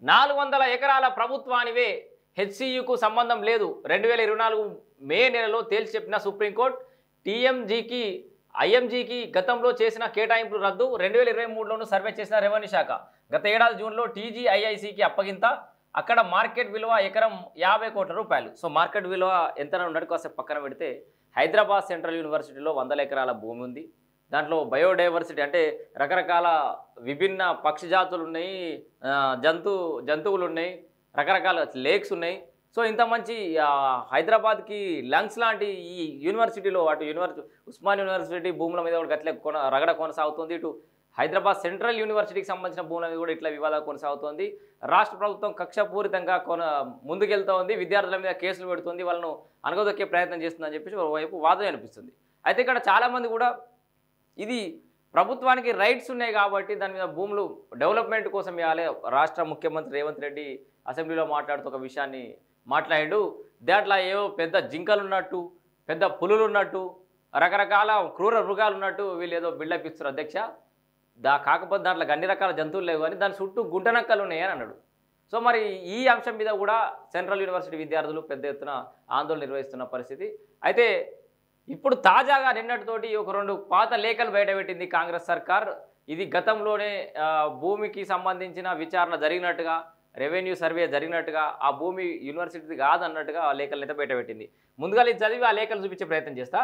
400 ఎకరాల ప్రభుత్వానివే, హెచ్సియుకు సంబంధం లేదు 2024 మే నెలలో తేల్చి చెప్పిన సుప్రీంకోర్టు. టీఎంజీకి ఐఎంజీకి గతంలో చేసిన కేటాయింపులు రద్దు. 2023లోనూ సర్వే చేసిన రెవెన్యూ శాఖ. గత ఏడాది జూన్లో టీజీఐఐసికి అప్పగింత. అక్కడ మార్కెట్ విలువ ఎకరం 50 కోట్ల రూపాయలు. సో మార్కెట్ విలువ ఎంత ఉన్నట్టు కాసేపు పక్కన పెడితే, హైదరాబాద్ సెంట్రల్ యూనివర్సిటీలో 100 ఎకరాల భూమి ఉంది. దాంట్లో బయోడైవర్సిటీ అంటే రకరకాల విభిన్న పక్షి జాతులు ఉన్నాయి, జంతువులు ఉన్నాయి, రకరకాల లేక్స్ ఉన్నాయి. సో ఇంత మంచి హైదరాబాద్కి లంగ్స్ లాంటి ఈ యూనివర్సిటీలో అటు ఉస్మాన్ యూనివర్సిటీ భూముల మీద కూడా గట్లే రగడ కొనసాగుతుంది. ఇటు హైదరాబాద్ సెంట్రల్ యూనివర్సిటీకి సంబంధించిన భూముల మీద కూడా ఇట్లా వివాదాలు కొనసాగుతోంది. రాష్ట్ర ప్రభుత్వం కక్షపూరితంగా ముందుకెళ్తోంది, విద్యార్థుల మీద కేసులు పెడుతుంది, వాళ్ళను అనగదొక్కే ప్రయత్నం చేస్తుందని చెప్పేసి ఒకవైపు వాదన అనిపిస్తుంది. అయితే ఇక్కడ చాలామంది కూడా ఇది ప్రభుత్వానికి రైట్స్ ఉన్నాయి కాబట్టి దాని మీద భూములు డెవలప్మెంట్ కోసం ఇవ్వాలి. రాష్ట్ర ముఖ్యమంత్రి రేవంత్ రెడ్డి అసెంబ్లీలో మాట్లాడుతూ ఒక విషయాన్ని మాట్లాడాడు. దాంట్లో ఏవో పెద్ద జింకలు ఉన్నట్టు, పెద్ద పులులు ఉన్నట్టు, రకరకాల క్రూర మృగాలు ఉన్నట్టు వీళ్ళు ఏదో బిల్డప్ ఇస్తారు అధ్యక్ష. కాకపోతే దాంట్లో అన్ని రకాల జంతువులు లేవు కానీ దాని చుట్టూ గుంటనక్కలు ఉన్నాయని అన్నాడు. సో మరి ఈ అంశం మీద కూడా సెంట్రల్ యూనివర్సిటీ విద్యార్థులు పెద్ద ఎత్తున ఆందోళన నిర్వహిస్తున్న పరిస్థితి. అయితే ఇప్పుడు తాజాగా నిన్నటితోటి ఒక 2 పాత లేఖలు బయటపెట్టింది కాంగ్రెస్ సర్కార్. ఇది గతంలోనే భూమికి సంబంధించిన విచారణ జరిగినట్టుగా, రెవెన్యూ సర్వే జరిగినట్టుగా, ఆ భూమి యూనివర్సిటీ కాదన్నట్టుగా ఆ లేఖలను అయితే బయటపెట్టింది. ముందుగా ఇది చదివి ఆ లేఖలు చూపించే ప్రయత్నం చేస్తా.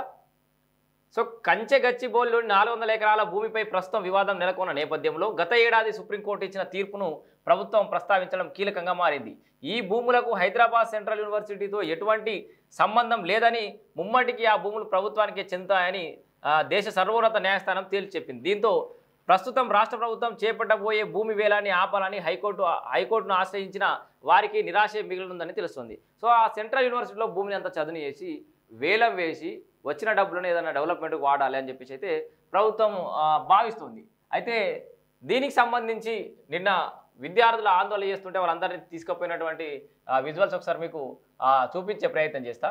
సో కంచెగచ్చిబౌలిలోని 400 ఎకరాల భూమిపై ప్రస్తుతం వివాదం నెలకొన్న నేపథ్యంలో గత ఏడాది సుప్రీంకోర్టు ఇచ్చిన తీర్పును ప్రభుత్వం ప్రస్తావించడం కీలకంగా మారింది. ఈ భూములకు హైదరాబాద్ సెంట్రల్ యూనివర్సిటీతో ఎటువంటి సంబంధం లేదని, ముమ్మటికి ఆ భూములు ప్రభుత్వానికే చెందుతాయని దేశ సర్వోన్నత న్యాయస్థానం తేల్చి చెప్పింది. దీంతో ప్రస్తుతం రాష్ట్ర ప్రభుత్వం చేపట్టబోయే భూమి వేలాన్ని ఆపాలని హైకోర్టును ఆశ్రయించిన వారికి నిరాశ మిగిలిందని తెలుస్తుంది. సో ఆ సెంట్రల్ యూనివర్సిటీలో భూమిని అంతా చదును చేసి వేలం వేసి వచ్చిన డబ్బులను ఏదైనా డెవలప్మెంట్కి వాడాలి అని చెప్పేసి అయితే ప్రభుత్వం భావిస్తుంది. అయితే దీనికి సంబంధించి నిన్న విద్యార్థులు ఆందోళన చేస్తుంటే వాళ్ళందరినీ తీసుకుపోయినటువంటి విజువల్స్ ఒకసారి మీకు చూపించే ప్రయత్నం చేస్తా.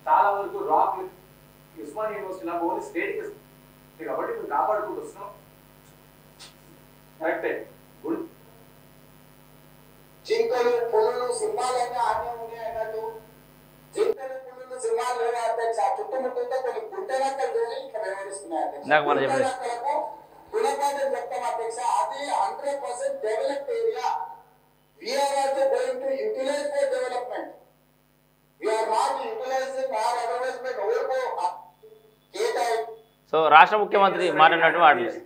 చాలా వరకు రాక్ ఉస్మాన్ యూనివర్సిటీ ఓన్లీ స్టేట్ కాబట్టి మేము కాపాడుకుంటూ వస్తున్నాం. కరెక్టే. జింకలు పులులు సింహాలన్నీ ఆనే ఉన్నాయి అన్నట్టు. జింకలు పులులు సింహాలు లేదా అధ్యక్ష చుట్టుముట్టుంటే కొన్ని గుంటనక్కలు ఇంకా వ్యవహరిస్తున్నాయి. గుణపాఠం చెప్తాం అధ్యక్ష. అది 100% developed area. We are also going to utilise for development. We are not utilising or otherwise ఎవరికో కేటాయి. సో రాష్ట్ర ముఖ్యమంత్రి మాట్లాడినట్టు వాడలేదు.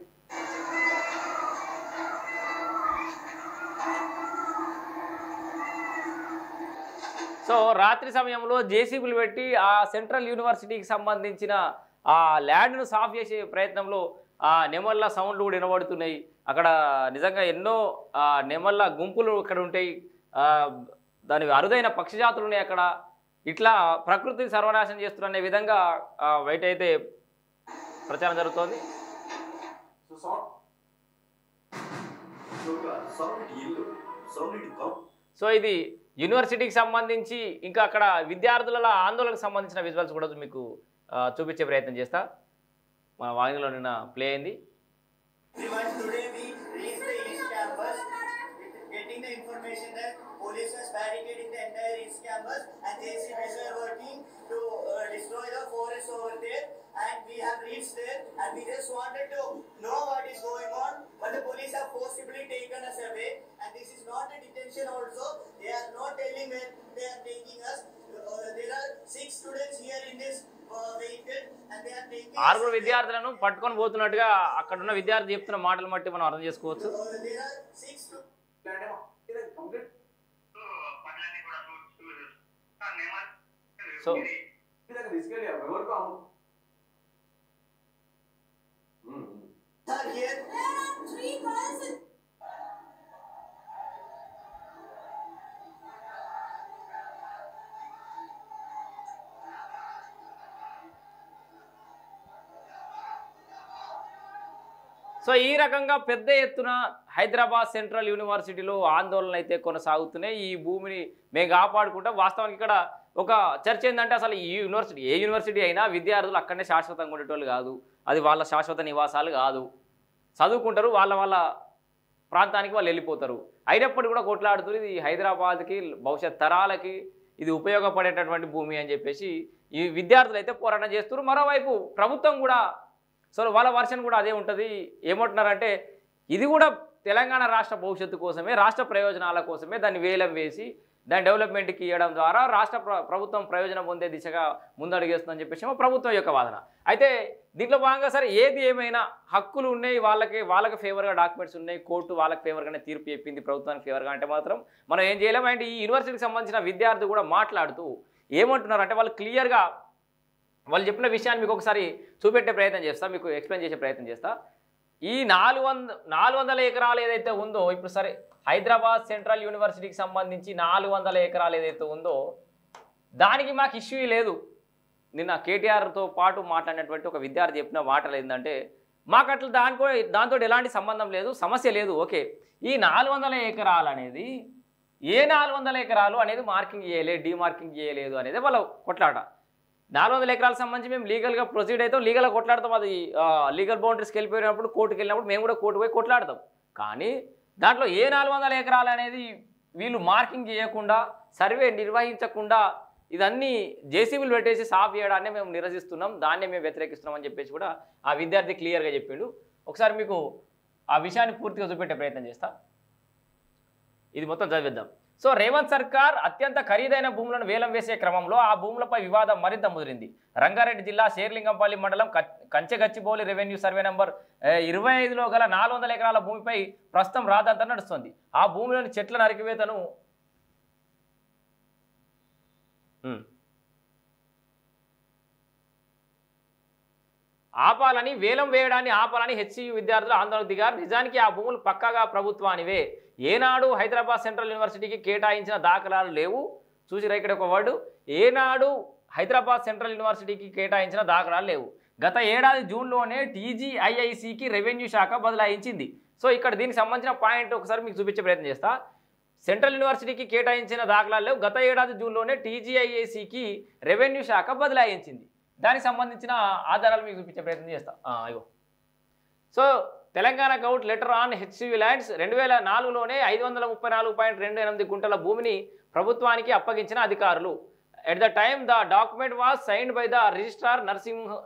సో రాత్రి సమయంలో జేసీబీలు పెట్టి ఆ సెంట్రల్ యూనివర్సిటీకి సంబంధించిన ఆ ల్యాండ్ను సాఫ్ చేసే ప్రయత్నంలో ఆ నెమళ్ళ సౌండ్లు కూడా వినబడుతున్నాయి. అక్కడ నిజంగా ఎన్నో నెమళ్ళ గుంపులు ఇక్కడ ఉంటాయి, దాని అరుదైన పక్షి జాతులు ఉన్నాయి అక్కడ. ఇట్లా ప్రకృతిని సర్వనాశనం చేస్తున్న విధంగా బయట అయితే ప్రచారం జరుగుతోంది. సో ఇది యూనివర్సిటీకి సంబంధించి ఇంకా అక్కడ విద్యార్థుల ఆందోళనకు సంబంధించిన విజువల్స్ కూడా మీకు చూపించే ప్రయత్నం చేస్తా. మన వాహినిలో నిన్న ప్లే అయింది. And we have reached there and we just wanted to know what is going on, but the police have forcibly taken us away and this is not a detention also. They are not telling where they are taking us. There are 6 students here in this vehicle and they are taking 6 విద్యార్థులను పట్టుకొని పోతున్నట్టుగా అక్కడ ఉన్న విద్యార్థి చెప్తున్న మాటలు బట్టి మనం అర్థం చేసుకోవచ్చు. There are 6 సో సో ఈ రకంగా పెద్ద ఎత్తున హైదరాబాద్ సెంట్రల్ యూనివర్సిటీలో ఆందోళనలు అయితే కొనసాగుతున్నాయి. ఈ భూమిని మేము కాపాడుకుంటాం. వాస్తవానికి ఇక్కడ ఒక చర్చ ఏంటంటే అసలు ఈ యూనివర్సిటీ ఏ యూనివర్సిటీ అయినా విద్యార్థులు అక్కడనే శాశ్వతంగా ఉండేటోళ్ళు కాదు. అది వాళ్ళ శాశ్వత నివాసాలు కాదు. చదువుకుంటారు, వాళ్ళ ప్రాంతానికి వాళ్ళు వెళ్ళిపోతారు. అయినప్పటికీ కూడా కొట్లాడుతూ ఇది హైదరాబాద్కి భవిష్యత్ తరాలకి ఇది ఉపయోగపడేటటువంటి భూమి అని చెప్పేసి ఈ విద్యార్థులు అయితే పోరాటం చేస్తున్నారు. మరోవైపు ప్రభుత్వం కూడా సో వాళ్ళ వర్షన్ కూడా అదే ఉంటుంది. ఏమంటున్నారంటే ఇది కూడా తెలంగాణ రాష్ట్ర భవిష్యత్తు కోసమే, రాష్ట్ర ప్రయోజనాల కోసమే దాన్ని వేలం వేసి దాని డెవలప్మెంట్కి ఇవ్వడం ద్వారా రాష్ట్ర ప్రభుత్వం ప్రయోజనం పొందే దిశగా ముందడుగేస్తుందని చెప్పేసి ప్రభుత్వం యొక్క వాదన. అయితే దీంట్లో భాగంగా సరే ఏది ఏమైనా హక్కులు ఉన్నాయి, వాళ్ళకి ఫేవర్గా డాక్యుమెంట్స్ ఉన్నాయి, కోర్టు వాళ్ళకి ఫేవర్గానే తీర్పు చెప్పింది ప్రభుత్వానికి ఫేవర్గా అంటే మాత్రం మనం ఏం చేయలేము. అండ్ ఈ యూనివర్సిటీకి సంబంధించిన విద్యార్థి కూడా మాట్లాడుతూ ఏమంటున్నారు అంటే వాళ్ళు క్లియర్గా వాళ్ళు చెప్పిన విషయాన్ని మీకు ఒకసారి చూపెట్టే ప్రయత్నం చేస్తా, మీకు ఎక్స్ప్లెయిన్ చేసే ప్రయత్నం చేస్తా. ఈ 400 ఎకరాలు ఏదైతే ఉందో ఇప్పుడు సరే హైదరాబాద్ సెంట్రల్ యూనివర్సిటీకి సంబంధించి 400 ఎకరాలు ఏదైతే ఉందో దానికి మాకు ఇష్యూ లేదు. నిన్న కేటీఆర్తో పాటు మాట్లాడినటువంటి ఒక విద్యార్థి చెప్పిన మాటలు ఏంటంటే మాకు అట్లా దాంతో ఎలాంటి సంబంధం లేదు, సమస్య లేదు. ఓకే, ఈ 400 ఎకరాలు అనేది ఏ 400 ఎకరాలు అనేది మార్కింగ్ చేయలేదు, డీమార్కింగ్ చేయలేదు అనేది వాళ్ళ కొట్లాట. 400 ఎకరాలకు సంబంధించి మేము లీగల్గా ప్రొసీడ్ అవుతాం, లీగల్గా కొట్లాడతాం. అది లీగల్ బౌండరీస్కి వెళ్ళిపోయినప్పుడు కోర్టుకు వెళ్ళినప్పుడు మేము కూడా కోర్టు పోయి కొట్లాడతాం. కానీ దాంట్లో ఏ 400 ఎకరాలు అనేది వీళ్ళు మార్కింగ్ చేయకుండా సర్వే నిర్వహించకుండా ఇదన్నీ జేసీబీలు పెట్టేసి సాఫ్ చేయడాన్ని మేము నిరసిస్తున్నాం, దాన్నే మేము వ్యతిరేకిస్తున్నాం అని చెప్పేసి కూడా ఆ విద్యార్థి క్లియర్గా చెప్పిండు. ఒకసారి మీకు ఆ విషయాన్ని పూర్తిగా చూపెట్టే ప్రయత్నం చేస్తా. ఇది మొత్తం చదివిద్దాం. సో రేవంత్ సర్కార్ అత్యంత ఖరీదైన భూములను వేలం వేసే క్రమంలో ఆ భూములపై వివాదం మరింత ముదిరింది. రంగారెడ్డి జిల్లా శేర్లింగంపల్లి మండలం కంచెగచ్చిబౌలి రెవెన్యూ సర్వే నంబర్ 25లో గల 400 ఎకరాల భూమిపై ప్రస్తుతం రాద్ధాంతం నడుస్తుంది. ఆ భూమిలోని చెట్ల నరికివేతను ఆపాలని, వేలం వేయడాన్ని ఆపాలని హెచ్సియు విద్యార్థులు ఆందోళన దిగారు. నిజానికి ఆ భూములు పక్కాగా ప్రభుత్వానివే. ఏనాడు హైదరాబాద్ సెంట్రల్ యూనివర్సిటీకి కేటాయించిన దాఖలాలు లేవు. చూసిరా ఇక్కడ ఒక వర్డు, ఏనాడు హైదరాబాద్ సెంట్రల్ యూనివర్సిటీకి కేటాయించిన దాఖలాలు లేవు. గత ఏడాది జూన్లోనే టీజీఐఐసికి రెవెన్యూ శాఖ బదలాయించింది. సో ఇక్కడ దీనికి సంబంధించిన పాయింట్ ఒకసారి మీకు చూపించే ప్రయత్నం చేస్తా. సెంట్రల్ యూనివర్సిటీకి కేటాయించిన దాఖలాలు లేవు. గత ఏడాది జూన్లోనే టీజీఐఐసికి రెవెన్యూ శాఖ బదలాయించింది. దానికి సంబంధించిన ఆధారాలు మీకు చూపించే ప్రయత్నం చేస్తా. అయ్యో, so Telangana govt letter on HCU lands 2004లోనే 534.28 గుంటల భూమిని ప్రభుత్వానికి అప్పగించిన అధికారులు. At the time the document was signed by the registrar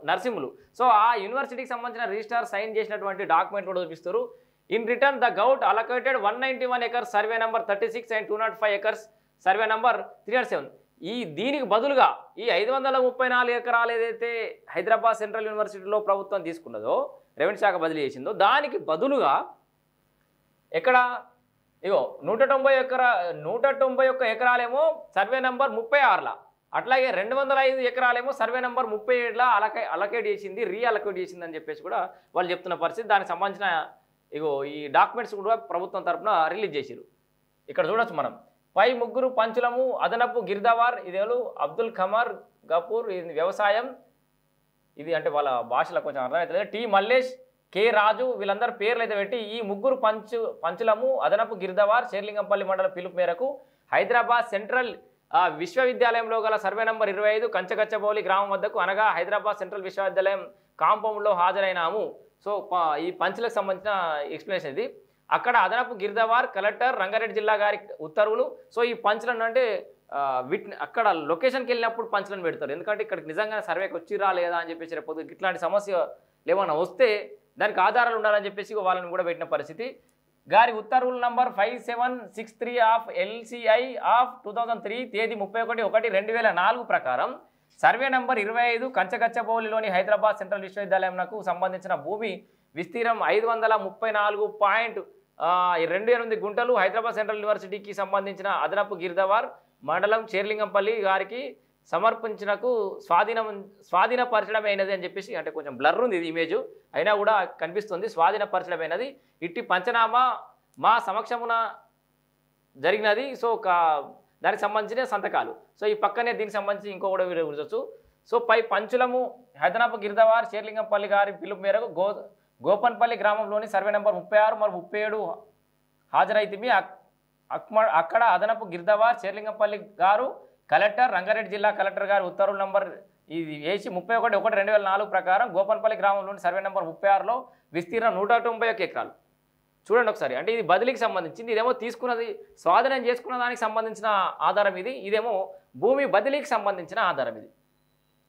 Narasimhulu. So ఆ యూనివర్సిటీకి సంబంధించిన రిజిస్ట్రార్ సైన్ చేసినటువంటి డాక్యుమెంట్ కూడా చూపిస్తారు. In return the govt allocated 191 acres survey number 36 and 205 acres survey number 307. దీనికి బదులుగా ఈ 534 ఎకరాలు ఏదైతే హైదరాబాద్ సెంట్రల్ యూనివర్సిటీలో ప్రభుత్వం తీసుకున్నదో, రెవెన్యూ శాఖ బదిలీ చేసిందో, దానికి బదులుగా ఎక్కడ ఇగో 191 ఎకరాలేమో సర్వే నంబర్ 36లా, అట్లాగే 205 ఎకరాలేమో సర్వే నంబర్ 37లా అలొకేట్ చేసింది, రీఅలొకేట్ చేసింది అని చెప్పేసి కూడా వాళ్ళు చెప్తున్న పరిస్థితి. దానికి సంబంధించిన ఇగో ఈ డాక్యుమెంట్స్ కూడా ప్రభుత్వం తరఫున రిలీజ్ చేసిరు. ఇక్కడ చూడొచ్చు మనం. పై ముగ్గురు పంచులము అదనపు గిర్దావార్, ఇదేలు అబ్దుల్ ఖమర్ గపూర్, ఇది వ్యవసాయం, ఇది అంటే వాళ్ళ భాషలో కొంచెం అర్థమవుతుంది. టి మల్లేష్, కె రాజు, వీళ్ళందరూ పేర్లు అయితే పెట్టి ఈ ముగ్గురు పంచులము అదనపు గిర్దావార్ శేర్లింగంపల్లి మండల పిలుపు మేరకు హైదరాబాద్ సెంట్రల్ విశ్వవిద్యాలయంలో గల సర్వే నంబర్ 25 కంచగచ్చబౌలి గ్రామం వద్దకు అనగా హైదరాబాద్ సెంట్రల్ విశ్వవిద్యాలయం కాంపౌండ్లో హాజరైనాము. సో ఈ పంచులకు సంబంధించిన ఎక్స్ప్లెనేషన్ ఇది. అక్కడ అదనపు గిర్దావార్ కలెక్టర్ రంగారెడ్డి జిల్లా గారి ఉత్తర్వులు. సో ఈ పంచులను అంటే అక్కడ లొకేషన్కి వెళ్ళినప్పుడు పంచులను పెడతారు, ఎందుకంటే ఇక్కడికి నిజంగా సర్వేకి వచ్చిరా లేదా అని చెప్పేసి రేపు ఇట్లాంటి సమస్య ఏమైనా వస్తే దానికి ఆధారాలు ఉండాలని చెప్పేసి వాళ్ళని కూడా పెట్టిన పరిస్థితి. గారి ఉత్తర్వుల నంబర్ 5763 ఆఫ్ LCI ఆఫ్ 2003 తేదీ 31/1/2004 ప్రకారం సర్వే నంబర్ 25 కంచగచ్చబౌలిలోని హైదరాబాద్ సెంట్రల్ విశ్వవిద్యాలయంకు సంబంధించిన భూమి విస్తీర్ణం 530.28 గుంటలు హైదరాబాద్ సెంట్రల్ యూనివర్సిటీకి సంబంధించిన అదనపు గిర్దావార్ మండలం శేర్లింగంపల్లి గారికి సమర్పించినకు స్వాధీనపరచడమైనది అని చెప్పేసి, అంటే కొంచెం బ్లర్ ఉంది ఇది ఇమేజ్ అయినా కూడా కనిపిస్తుంది, స్వాధీనపరచడమైనది. ఇట్టి పంచనామా మా సమక్షమున జరిగినది. సో దానికి సంబంధించిన సంతకాలు. సో ఈ పక్కనే దీనికి సంబంధించి ఇంకో కూడా వీడియో చూడొచ్చు. సో పై పంచులము అదనపు గిర్దావార్ శేర్లింగంపల్లి గారి పిలుపు మేరకు గోపన్పల్లి గ్రామంలోని సర్వే నెంబర్ 36 మరియు 37 హాజరైతిమి. అక్కడ అదనపు గిర్దవార్ చెర్లింగంపల్లి గారు కలెక్టర్, రంగారెడ్డి జిల్లా కలెక్టర్ గారు ఉత్తర్వుల నంబర్ ఇది ఏసీ 31/1/2004 ప్రకారం గోపన్పల్లి గ్రామంలోని సర్వే నెంబర్ 36లో విస్తీర్ణం 191 ఎకరాలు. చూడండి ఒకసారి, అంటే ఇది బదిలీకి సంబంధించింది, ఇదేమో తీసుకున్నది స్వాధీనం చేసుకున్న దానికి సంబంధించిన ఆధారం ఇది, ఇదేమో భూమి బదిలీకి సంబంధించిన ఆధారం ఇది.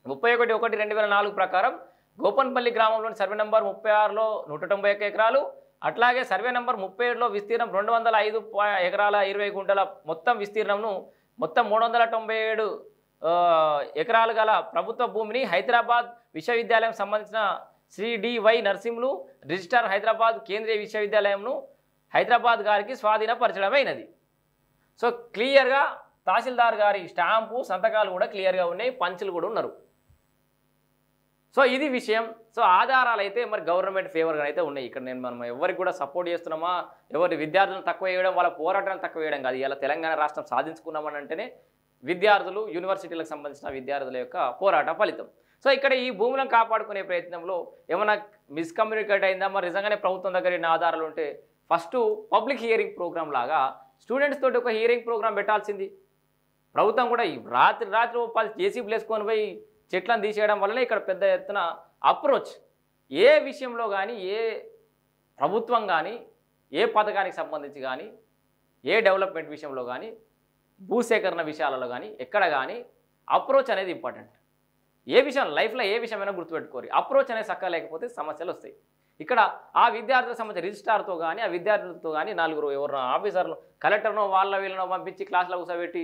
31/1/2004 ప్రకారం గోపన్పల్లి గ్రామంలోని సర్వే నెంబర్ 36లో 191 ఎకరాలు, అట్లాగే సర్వే నెంబర్ 37లో విస్తీర్ణం 205 ఎకరాల 20 గుంటల మొత్తం విస్తీర్ణంను మొత్తం 397 ఎకరాలు గల ప్రభుత్వ భూమిని హైదరాబాద్ విశ్వవిద్యాలయం సంబంధించిన శ్రీ డి.వై. నరసింహులు రిజిస్ట్రార్ హైదరాబాద్ కేంద్రీయ విశ్వవిద్యాలయంను హైదరాబాద్ గారికి స్వాధీనపరచడమైనది. సో క్లియర్గా తహసీల్దార్ గారి స్టాంపు సంతకాలు కూడా క్లియర్గా ఉన్నాయి, పంచులు కూడా ఉన్నారు. సో ఇది విషయం. సో ఆధారాలు అయితే మరి గవర్నమెంట్ ఫేవర్గా అయితే ఉన్నాయి. ఇక్కడ మనం ఎవరికి కూడా సపోర్ట్ చేస్తున్నామా, ఎవరి విద్యార్థులను తక్కువ వేయడం, వాళ్ళ పోరాటాలను తక్కువ వేయడం కాదు. ఇలా తెలంగాణ రాష్ట్రం సాధించుకున్నామని అంటేనే విద్యార్థులు, యూనివర్సిటీలకు సంబంధించిన విద్యార్థుల యొక్క పోరాట ఫలితం. సో ఇక్కడ ఈ భూములను కాపాడుకునే ప్రయత్నంలో ఏమైనా మిస్కమ్యూనికేట్ అయిందా, మరి నిజంగానే ప్రభుత్వం దగ్గర ఉన్న ఆధారాలు ఉంటే ఫస్ట్ పబ్లిక్ హియరింగ్ ప్రోగ్రామ్ లాగా స్టూడెంట్స్ తోటి ఒక హియరింగ్ ప్రోగ్రామ్ పెట్టాల్సింది. ప్రభుత్వం కూడా రాత్రి 10 జేసీబీలు వేసుకొని పోయి చెట్లను తీసేయడం వల్లనే ఇక్కడ పెద్ద ఎత్తున అప్రోచ్ ఏ విషయంలో కానీ, ఏ ప్రభుత్వం కానీ, ఏ పథకానికి సంబంధించి కానీ, ఏ డెవలప్మెంట్ విషయంలో కానీ, భూసేకరణ విషయాలలో కానీ ఎక్కడ కానీ అప్రోచ్ అనేది ఇంపార్టెంట్. ఏ విషయం లైఫ్లో ఏ విషయమైనా గుర్తుపెట్టుకోరు, అప్రోచ్ అనేది చక్కగా లేకపోతే సమస్యలు వస్తాయి. ఇక్కడ ఆ విద్యార్థులకు సంబంధించిన రిజిస్ట్రార్తో కానీ, ఆ విద్యార్థులతో కానీ నలుగురు ఎవరు ఆఫీసర్లు, కలెక్టర్నో వీళ్ళనో పంపించి క్లాసులో కూర్చోబెట్టి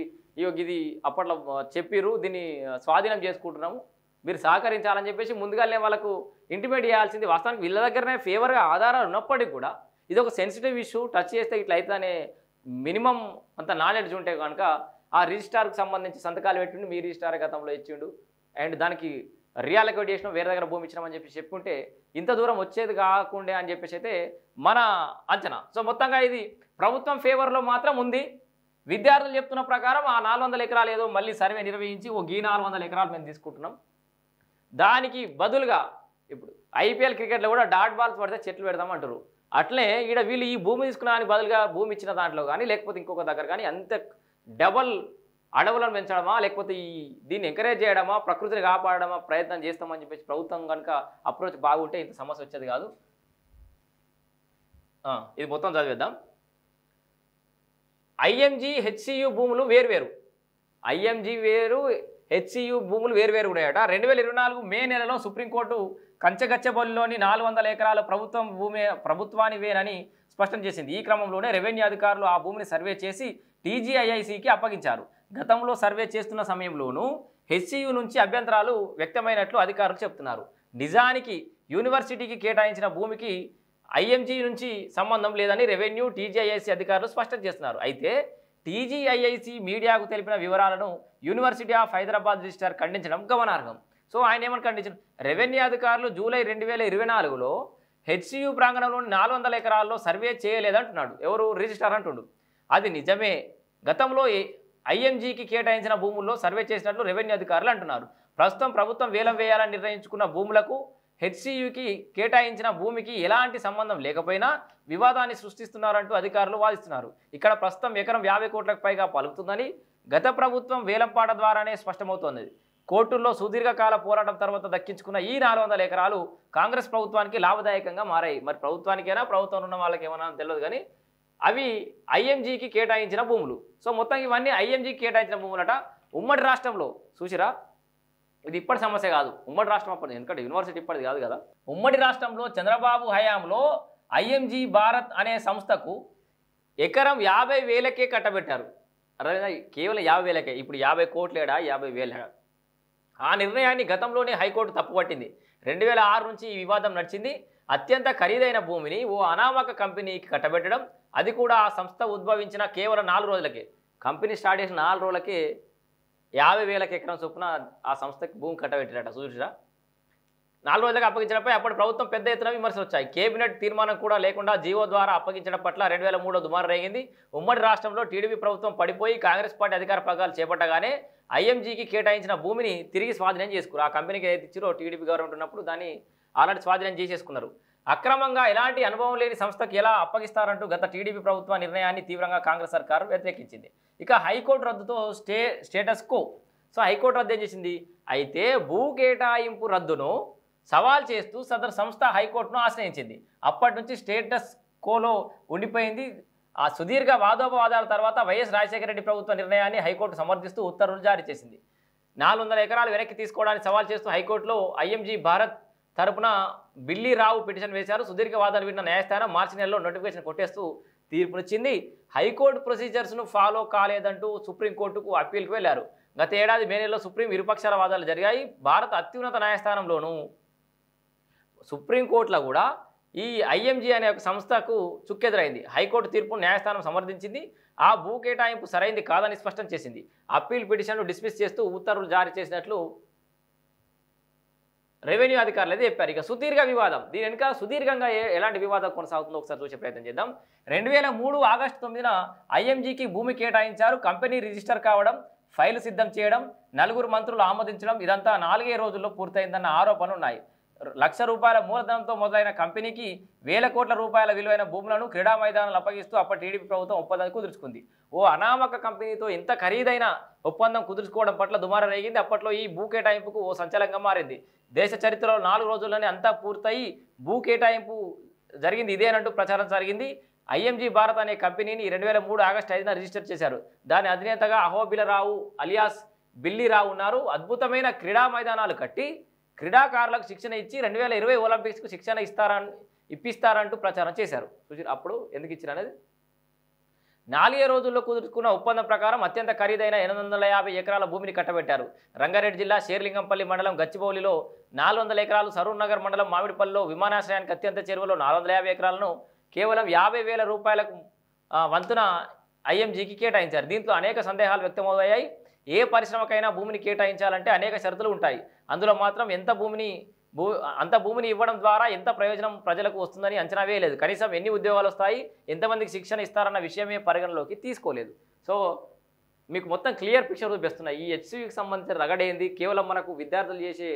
ఇది అప్పట్లో చెప్పిర్రు, దీన్ని స్వాధీనం చేసుకుంటున్నాము, మీరు సహకరించాలని చెప్పేసి ముందుగానే వాళ్ళకు ఇంటిమేట్ చేయాల్సింది. వాస్తవానికి వీళ్ళ దగ్గరనే ఫేవర్గా ఆధారాలు ఉన్నప్పటికీ కూడా ఇది ఒక సెన్సిటివ్ ఇష్యూ, టచ్ చేస్తే ఇట్లా అవుతుందనే మినిమం అంత నాలెడ్జ్ ఉంటే కనుక ఆ రిజిస్ట్రార్కి సంబంధించి సంతకాలు పెట్టిండు, మీ రిజిస్ట్రార్ గతంలో ఇచ్చిండు, అండ్ దానికి రియాలొకేట్ చేసిన వేరే దగ్గర భూమి ఇచ్చినామని చెప్పి చెప్పుకుంటే ఇంత దూరం వచ్చేది కాకుండే అని చెప్పేసి అయితే మన అంచనా. సో మొత్తంగా ఇది ప్రభుత్వం ఫేవర్లో మాత్రం ఉంది. విద్యార్థులు చెప్తున్న ప్రకారం ఆ 400 ఎకరాలు ఏదో మళ్ళీ సర్వే నిర్వహించి 400 ఎకరాలు మేము తీసుకుంటున్నాం, దానికి బదులుగా ఇప్పుడు ఐపీఎల్ క్రికెట్లో కూడా డాట్ బాల్స్ పడితే చెట్లు పెడదామంటారు. అట్లే ఇక్కడ వీళ్ళు ఈ భూమి తీసుకున్న దానికి బదులుగా భూమి ఇచ్చిన దాంట్లో కానీ, లేకపోతే ఇంకొక దగ్గర కానీ అంత డబల్ అడవులను పెంచడమా, లేకపోతే దీన్ని ఎంకరేజ్ చేయడమా, ప్రకృతిని కాపాడడమా ప్రయత్నం చేస్తామని చెప్పేసి ప్రభుత్వం కనుక అప్రోచ్ బాగుంటే ఇంత సమస్య వచ్చేది కాదు. ఇది మొత్తం చదివేద్దాం. ఐఎంజీ హెచ్సియు భూములు వేరువేరు, ఐఎంజీ వేరు, హెచ్సియు భూములు వేరువేరు ఉన్నాయట. 2024 మే నెలలో సుప్రీంకోర్టు కంచగచ్చబొల్లిలోని 400 ఎకరాల ప్రభుత్వానివేనని స్పష్టం చేసింది. ఈ క్రమంలోనే రెవెన్యూ అధికారులు ఆ భూమిని సర్వే చేసి టీజీఐఐసికి అప్పగించారు. గతంలో సర్వే చేస్తున్న సమయంలోనూ హెచ్సియు నుంచి అభ్యంతరాలు వ్యక్తమైనట్లు అధికారులు చెప్తున్నారు. నిజానికి యూనివర్సిటీకి కేటాయించిన భూమికి ఐఎంజీ నుంచి సంబంధం లేదని రెవెన్యూ, టీజీఐఐసి అధికారులు స్పష్టం చేస్తున్నారు. అయితే టీజీఐఐసి మీడియాకు తెలిపిన వివరాలను యూనివర్సిటీ ఆఫ్ హైదరాబాద్ రిజిస్ట్రార్ ఖండించడం గమనార్హం. సో ఆయన ఏమని ఖండించారు, రెవెన్యూ అధికారులు జూలై 2024లో హెచ్సియు ప్రాంగణంలోని 400 ఎకరాల్లో సర్వే చేయలేదంటున్నాడు. ఎవరు, రిజిస్ట్రార్ అంటుండు. అది నిజమే, గతంలో ఐఎంజీకి కేటాయించిన భూముల్లో సర్వే చేసినట్లు రెవెన్యూ అధికారులు అంటున్నారు. ప్రస్తుతం ప్రభుత్వం వేలం వేయాలని నిర్ణయించుకున్న భూములకు హెచ్సియుకి కేటాయించిన భూమికి ఎలాంటి సంబంధం లేకపోయినా వివాదాన్ని సృష్టిస్తున్నారంటూ అధికారులు వాదిస్తున్నారు. ఇక్కడ ప్రస్తుతం ఎకరం 50 కోట్లకు పైగా పలుకుతుందని గత ప్రభుత్వం వేలంపాట ద్వారానే స్పష్టమవుతోంది. కోర్టుల్లో సుదీర్ఘకాల పోరాటం తర్వాత దక్కించుకున్న ఈ 400 ఎకరాలు కాంగ్రెస్ ప్రభుత్వానికి లాభదాయకంగా మారాయి. మరి ప్రభుత్వానికైనా, ప్రభుత్వం ఉన్న వాళ్ళకి ఏమన్నా తెలియదు కానీ అవి ఐఎంజీకి కేటాయించిన భూములు. సో మొత్తం ఇవన్నీ ఐఎంజీకి కేటాయించిన భూములట. ఉమ్మడి రాష్ట్రంలో చూసిరా, ఇది ఇప్పటి సమస్య కాదు, ఉమ్మడి రాష్ట్రం అప్పటి, ఎందుకంటే యూనివర్సిటీ ఇప్పటిది కాదు కదా. ఉమ్మడి రాష్ట్రంలో చంద్రబాబు హయాంలో ఐఎంజీ భారత్ అనే సంస్థకు ఎకరం 50,000కే కట్టబెట్టారు. కేవలం 50,000కే. ఇప్పుడు 50 కోట్లేడా, 50,000. ఆ నిర్ణయాన్ని గతంలోనే హైకోర్టు తప్పుపట్టింది. 2006 నుంచి ఈ వివాదం నడిచింది. అత్యంత ఖరీదైన భూమిని ఓ అనామక కంపెనీకి కట్టబెట్టడం, అది కూడా ఆ సంస్థ ఉద్భవించిన కేవలం 4 రోజులకే, కంపెనీ స్టార్ట్ చేసిన 4 రోజులకే 50,000 ఎకరం చొప్పున ఆ సంస్థకి భూమి కట్టబెట్టినట. చూసిరా, 4 రోజులకు అప్పగించడంపై అప్పటి ప్రభుత్వం పెద్ద ఎత్తున విమర్శలు వచ్చాయి. కేబినెట్ తీర్మానం కూడా లేకుండా జీవో ద్వారా అప్పగించడం పట్ల 2003లో దుమారం రేగింది. ఉమ్మడి రాష్ట్రంలో టీడీపీ ప్రభుత్వం పడిపోయి కాంగ్రెస్ పార్టీ అధికార పగ్గాలు చేపట్టగానే ఐఎంజీకి కేటాయించిన భూమిని తిరిగి స్వాధీనం చేసుకున్నారు. ఆ కంపెనీకి ఏదైతే ఇచ్చారో టీడీపీ గవర్నమెంట్ ఉన్నప్పుడు దాన్ని ఆల్రెడీ స్వాధీనం చేసేసుకున్నారు. అక్రమంగా ఎలాంటి అనుభవం లేని సంస్థకి ఎలా అప్పగిస్తారంటూ గత టీడీపీ ప్రభుత్వ నిర్ణయాన్ని తీవ్రంగా కాంగ్రెస్ సర్కారు వ్యతిరేకించింది. ఇక హైకోర్టు రద్దుతో స్టేటస్ కో. సో హైకోర్టు రద్దు ఏం చేసింది? అయితే భూ కేటాయింపు రద్దును సవాల్ చేస్తూ సదరు సంస్థ హైకోర్టును ఆశ్రయించింది. అప్పటి నుంచి స్టేటస్ కోలో ఉండిపోయింది. ఆ సుదీర్ఘ వాదోపవాదాల తర్వాత వైఎస్ రాజశేఖర రెడ్డి ప్రభుత్వ నిర్ణయాన్ని హైకోర్టు సమర్థిస్తూ ఉత్తర్వులు జారీ చేసింది. 400 ఎకరాలు వెనక్కి తీసుకోవడానికి సవాల్ చేస్తూ హైకోర్టులో ఐఎంజీ భారత్ తరపున బిల్లీ రావు పిటిషన్ వేశారు. సుదీర్ఘ వాదాలు విన్న న్యాయస్థానం మార్చి నెలలో నోటిఫికేషన్ కొట్టేస్తూ తీర్పునిచ్చింది. హైకోర్టు ప్రొసీజర్స్ను ఫాలో కాలేదంటూ సుప్రీంకోర్టుకు అప్పీల్కి వెళ్లారు. గత ఏడాది మే నెలలో సుప్రీం ఇరుపక్షాల వాదాలు జరిగాయి. భారత అత్యున్నత న్యాయస్థానంలోనూ సుప్రీంకోర్టులో కూడా ఈ ఐఎంజీ అనే ఒక సంస్థకు చుక్కెదురైంది. హైకోర్టు తీర్పును న్యాయస్థానం సమర్థించింది. ఆ భూ కేటాయింపు సరైంది కాదని స్పష్టం చేసింది. అప్పీల్ పిటిషన్ను డిస్మిస్ చేస్తూ ఉత్తర్వులు జారీ చేసినట్లు రెవెన్యూ అధికారులు అయితే చెప్పారు. ఇక సుదీర్ఘ వివాదం, దీని వెనుక సుదీర్ఘంగా ఎలాంటి వివాదం కొనసాగుతుందో ఒకసారి చూసే ప్రయత్నం చేద్దాం. 2003 ఆగస్టు 9న ఐఎంజీకి భూమి కేటాయించారు. కంపెనీ రిజిస్టర్ కావడం, ఫైలు సిద్ధం చేయడం, 4 మంత్రులు ఆమోదించడం ఇదంతా 4 రోజుల్లో పూర్తయిందన్న ఆరోపణలు ఉన్నాయి. ₹1,00,000 మూలధనంతో మొదలైన కంపెనీకి వేల కోట్ల రూపాయల విలువైన భూములను క్రీడా మైదానాలు అప్పగిస్తూ అప్పటి టీడీపీ ప్రభుత్వం ఒప్పందం కుదుర్చుకుంది. ఓ అనామక కంపెనీతో ఇంత ఖరీదైన ఒప్పందం కుదుర్చుకోవడం పట్ల దుమారం రేగింది. అప్పట్లో ఈ భూ కేటాయింపుకు ఓ సంచలనంగా మారింది. దేశ చరిత్రలో 4 రోజుల్లోనే అంతా పూర్తయి భూ కేటాయింపు జరిగింది ఇదేనంటూ ప్రచారం జరిగింది. ఐఎంజీ భారత్ అనే కంపెనీని 2003 ఆగస్టు 5న రిజిస్టర్ చేశారు. దాని అధినేతగా అహోబిలరావు అలియాస్ బిల్లీరావు ఉన్నారు. అద్భుతమైన క్రీడా మైదానాలు కట్టి క్రీడాకారులకు శిక్షణ ఇచ్చి 2020 ఒలింపిక్స్కు శిక్షణ ఇప్పిస్తారంటూ ప్రచారం చేశారు. అప్పుడు ఎందుకు ఇచ్చారు అనేది 4 రోజుల్లో కుదుర్చుకున్న ఒప్పందం ప్రకారం అత్యంత ఖరీదైన 850 ఎకరాల భూమిని కట్టబెట్టారు. రంగారెడ్డి జిల్లా షేర్లింగంపల్లి మండలం గచ్చిబౌలిలో 400 ఎకరాలు, సరూర్ నగర్ మండలం మామిడిపల్లిలో విమానాశ్రయానికి అత్యంత చెరువులో 450 ఎకరాలను కేవలం 50,000 రూపాయలకు వంతున ఐఎంజీకి కేటాయించారు. దీంట్లో అనేక సందేహాలు వ్యక్తమయ్యాయి. ఏ పరిశ్రమకైనా భూమిని కేటాయించాలంటే అనేక షరతులు ఉంటాయి. అందులో మాత్రం అంత భూమిని ఇవ్వడం ద్వారా ఎంత ప్రయోజనం ప్రజలకు వస్తుందని అంచనా వేయలేదు. కనీసం ఎన్ని ఉద్యోగాలు వస్తాయి, ఎంతమందికి శిక్షణ ఇస్తారన్న విషయమే పరిగణలోకి తీసుకోలేదు. సో మీకు మొత్తం క్లియర్ పిక్చర్ చూపిస్తున్నాయి. ఈ హెచ్సివికి సంబంధించిన రగడేంది, కేవలం మనకు విద్యార్థులు చేసే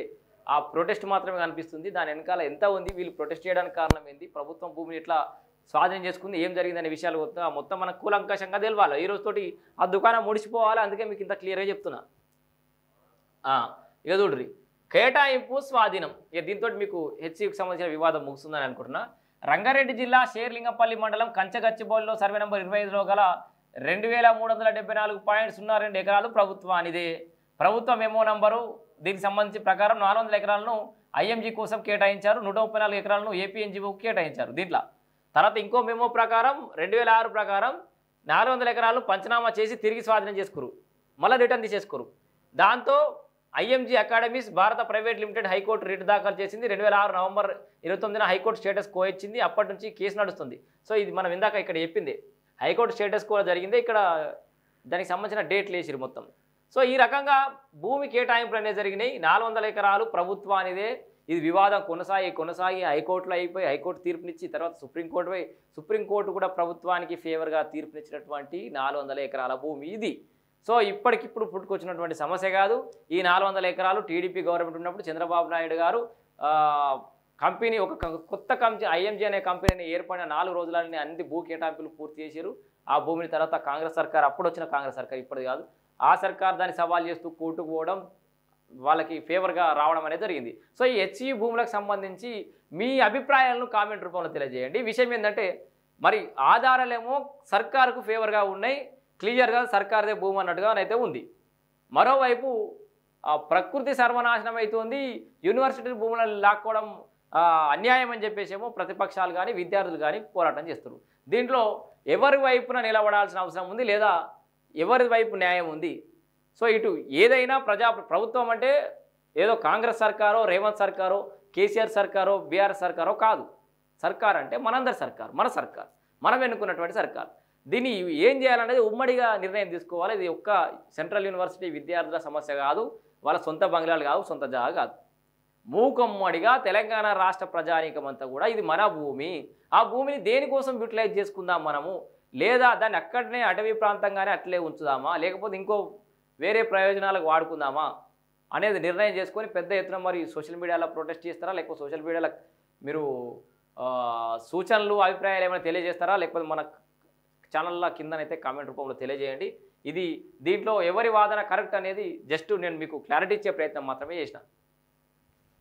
ఆ ప్రొటెస్ట్ మాత్రమే కనిపిస్తుంది. దాని వెనకాల ఎంత ఉంది, వీళ్ళు ప్రొటెస్ట్ చేయడానికి కారణం ఏంది, ప్రభుత్వం భూమిని ఎట్లా స్వాధీనం చేసుకుంది, ఏం జరిగిందనే విషయాలు మొత్తం మనకు కూలంకషంగా తెలవాలి. ఈ రోజుతోటి ఆ దుకాణం ముడిచిపోవాలి. అందుకే మీకు ఇంత క్లియర్గా చెప్తున్నా. ఇక చూడ్రి, కేటాయింపు స్వాధీనం. ఇక దీంతో మీకు హెచ్సికి సంబంధించిన వివాదం ముగుస్తుందని అనుకుంటున్నా. రంగారెడ్డి జిల్లా షేర్లింగంపల్లి మండలం కంచగచ్చిబౌలిలో సర్వే నెంబర్ 25లో గల 2,374.02 ఎకరాలు ప్రభుత్వానిదే. ప్రభుత్వ మెమో నంబరు దీనికి సంబంధించి ప్రకారం 400 ఎకరాలను ఐఎంజీ కోసం కేటాయించారు. 134 ఎకరాలను ఏపీఎన్జీఓకు కేటాయించారు. దీంట్లో తర్వాత ఇంకో మెమో ప్రకారం 2006 ప్రకారం 400 ఎకరాలను పంచనామా చేసి తిరిగి స్వాధీనం చేసుకురు, మళ్ళీ రిటర్న్ తీసేసుకురు. దాంతో ఐఎంజీ అకాడమీస్ భారత ప్రైవేట్ లిమిటెడ్ హైకోర్టు రిట్ దాఖలు చేసింది. 2006 నవంబర్ 29న హైకోర్టు స్టేటస్ కో ఇచ్చింది. అప్పటి నుంచి కేసు నడుస్తుంది. సో ఇది మనం ఇందాక ఇక్కడ చెప్పింది హైకోర్టు స్టేటస్ కో జరిగింది. ఇక్కడ దానికి సంబంధించిన డేట్లు వేసిరు మొత్తం. సో ఈ రకంగా భూమి కేటాయింపులు అనేవి జరిగినాయి. 400 ఎకరాలు ప్రభుత్వానిదే. ఇది వివాదం కొనసాగి హైకోర్టులో అయిపోయి హైకోర్టు తీర్పునిచ్చి తర్వాత సుప్రీంకోర్టు కూడా ప్రభుత్వానికి ఫేవర్గా తీర్పునిచ్చినటువంటి 400 ఎకరాల భూమి ఇది. సో ఇప్పటికిప్పుడు పుట్టుకొచ్చినటువంటి సమస్య కాదు. ఈ 400 ఎకరాలు టీడీపీ గవర్నమెంట్ ఉన్నప్పుడు చంద్రబాబు నాయుడు గారు కంపెనీ ఒక కొత్త కంపెనీ ఐఎంజీ అనే కంపెనీని ఏర్పడిన 4 రోజులని అన్ని భూ కేటాయింపులు పూర్తి చేశారు. ఆ భూమిని తర్వాత కాంగ్రెస్ సర్కార్, అప్పుడు వచ్చిన కాంగ్రెస్ సర్కార్, ఇప్పుడు కాదు, ఆ సర్కార్ దాన్ని సవాల్ చేస్తూ కోర్టుకు పోవడం, వాళ్ళకి ఫేవర్గా రావడం అనేది జరిగింది. సో ఈ హెచ్ఈ భూములకు సంబంధించి మీ అభిప్రాయాలను కామెంట్ రూపంలో తెలియజేయండి. విషయం ఏంటంటే మరి ఆధారాలేమో సర్కారుకు ఫేవర్గా ఉన్నాయి, క్లియర్గా సర్కారుదే భూమి అన్నట్టుగా అయితే ఉంది. మరోవైపు ప్రకృతి సర్వనాశనం అవుతుంది, యూనివర్సిటీ భూములను లాక్కోవడం అన్యాయం అని చెప్పేసేమో ప్రతిపక్షాలు కానీ విద్యార్థులు కానీ పోరాటం చేస్తారు. దీంట్లో ఎవరి వైపున నిలబడాల్సిన అవసరం ఉంది, లేదా ఎవరి వైపు న్యాయం ఉంది? సో ఇటు ఏదైనా ప్రభుత్వం అంటే ఏదో కాంగ్రెస్ సర్కారో, రేవంత్ సర్కారో, కేసీఆర్ సర్కారో, బీఆర్ఎస్ సర్కారో కాదు. సర్కార్ అంటే మనందరి సర్కార్, మన సర్కార్, మనం ఎన్నుకున్నటువంటి సర్కార్. దీన్ని ఏం చేయాలనేది ఉమ్మడిగా నిర్ణయం తీసుకోవాలి. ఇది ఒక్క సెంట్రల్ యూనివర్సిటీ విద్యార్థుల సమస్య కాదు, వాళ్ళ సొంత బంగ్లాలు కాదు, సొంత జాగా కాదు. మూకమ్మడిగా తెలంగాణ రాష్ట్ర ప్రజానీకం అంతా కూడా ఇది మన భూమి, ఆ భూమిని దేనికోసం యూటిలైజ్ చేసుకుందాం మనము, లేదా దాన్ని అక్కడనే అటవీ ప్రాంతంగానే అట్లే ఉంచుదామా, లేకపోతే ఇంకో వేరే ప్రయోజనాలకు వాడుకుందామా అనేది నిర్ణయం చేసుకొని పెద్ద ఎత్తున మరి సోషల్ మీడియాలో ప్రొటెస్ట్ చేస్తారా, లేకపోతే సోషల్ మీడియాలో మీరు సూచనలు అభిప్రాయాలు ఏమైనా తెలియజేస్తారా, లేకపోతే మన ఛానల్లో కిందనైతే కామెంట్ రూపంలో తెలియజేయండి. దీంట్లో ఎవరి వాదన కరెక్ట్ అనేది జస్ట్ నేను మీకు క్లారిటీ ఇచ్చే ప్రయత్నం మాత్రమే చేసిన.